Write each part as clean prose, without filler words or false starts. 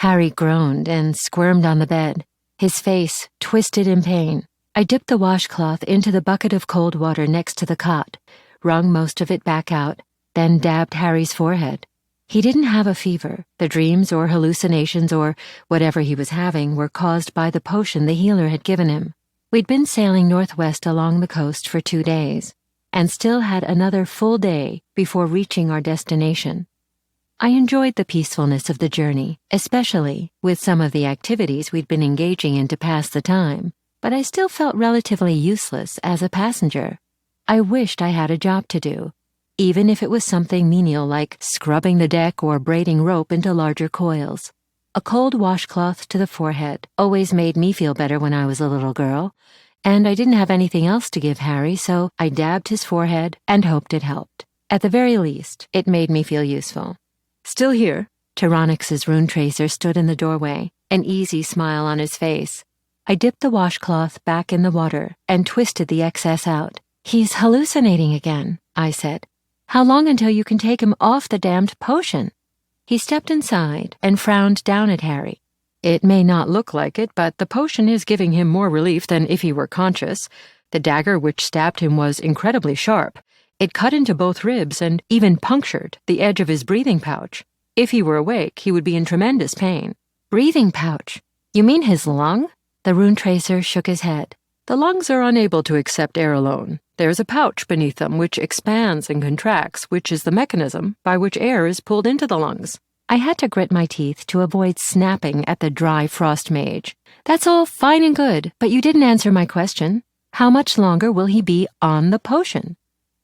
Harry groaned and squirmed on the bed, his face twisted in pain. I dipped the washcloth into the bucket of cold water next to the cot, wrung most of it back out, then dabbed Harry's forehead. He didn't have a fever. The dreams or hallucinations or whatever he was having were caused by the potion the healer had given him. We'd been sailing northwest along the coast for 2 days, and still had another full day before reaching our destination. I enjoyed the peacefulness of the journey, especially with some of the activities we'd been engaging in to pass the time, but I still felt relatively useless as a passenger. I wished I had a job to do, even if it was something menial like scrubbing the deck or braiding rope into larger coils. A cold washcloth to the forehead always made me feel better when I was a little girl, and I didn't have anything else to give Harry, so I dabbed his forehead and hoped it helped. At the very least, it made me feel useful. "Still here?" Tyronix's rune tracer stood in the doorway, an easy smile on his face. I dipped the washcloth back in the water and twisted the excess out. "He's hallucinating again," I said. "How long until you can take him off the damned potion?" He stepped inside and frowned down at Harry. "It may not look like it, but the potion is giving him more relief than if he were conscious. The dagger which stabbed him was incredibly sharp. It cut into both ribs and even punctured the edge of his breathing pouch. If he were awake, he would be in tremendous pain." "Breathing pouch? You mean his lung?" The rune tracer shook his head. "The lungs are unable to accept air alone. There's a pouch beneath them which expands and contracts, which is the mechanism by which air is pulled into the lungs." I had to grit my teeth to avoid snapping at the dry frost mage. "That's all fine and good, but you didn't answer my question. How much longer will he be on the potion?"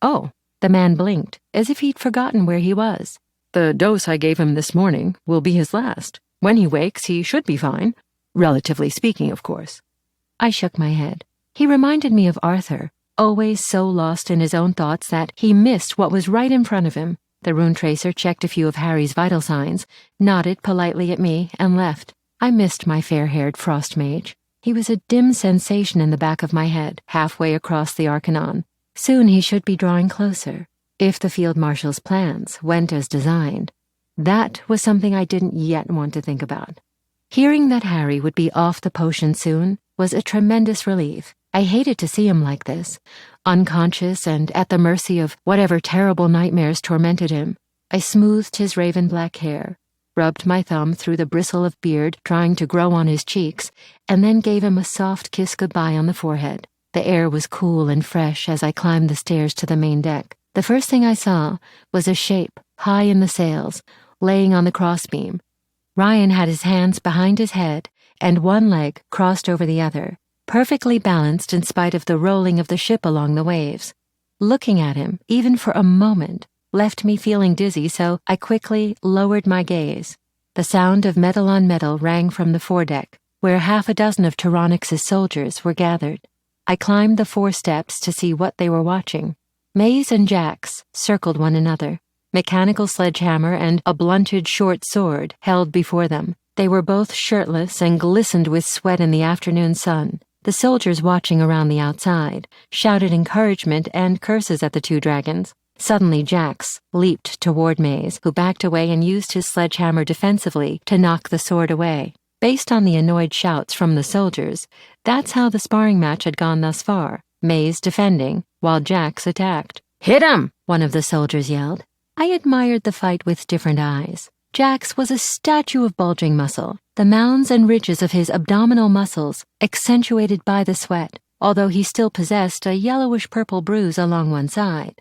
"Oh," the man blinked, as if he'd forgotten where he was. "The dose I gave him this morning will be his last. When he wakes, he should be fine. Relatively speaking, of course." I shook my head. He reminded me of Arthur, always so lost in his own thoughts that he missed what was right in front of him. The rune tracer checked a few of Harry's vital signs, nodded politely at me, and left. I missed my fair-haired frost mage. He was a dim sensation in the back of my head, halfway across the Arcanon. Soon he should be drawing closer, if the field marshal's plans went as designed. That was something I didn't yet want to think about. Hearing that Harry would be off the potion soon was a tremendous relief. I hated to see him like this, unconscious and at the mercy of whatever terrible nightmares tormented him. I smoothed his raven-black hair, rubbed my thumb through the bristle of beard trying to grow on his cheeks, and then gave him a soft kiss goodbye on the forehead. The air was cool and fresh as I climbed the stairs to the main deck. The first thing I saw was a shape high in the sails, laying on the crossbeam. Ryan had his hands behind his head and one leg crossed over the other, perfectly balanced in spite of the rolling of the ship along the waves. Looking at him, even for a moment, left me feeling dizzy, so I quickly lowered my gaze. The sound of metal on metal rang from the foredeck, where 6 of Tyronix's soldiers were gathered. I climbed the 4 steps to see what they were watching. Maze and Jax circled one another, mechanical sledgehammer and a blunted short sword held before them. They were both shirtless and glistened with sweat in the afternoon sun. The soldiers watching around the outside shouted encouragement and curses at the 2 dragons. Suddenly Jax leaped toward Maze, who backed away and used his sledgehammer defensively to knock the sword away. Based on the annoyed shouts from the soldiers, that's how the sparring match had gone thus far, Maze defending, while Jax attacked. "Hit him!" one of the soldiers yelled. I admired the fight with different eyes. Jax was a statue of bulging muscle, the mounds and ridges of his abdominal muscles accentuated by the sweat, although he still possessed a yellowish-purple bruise along one side.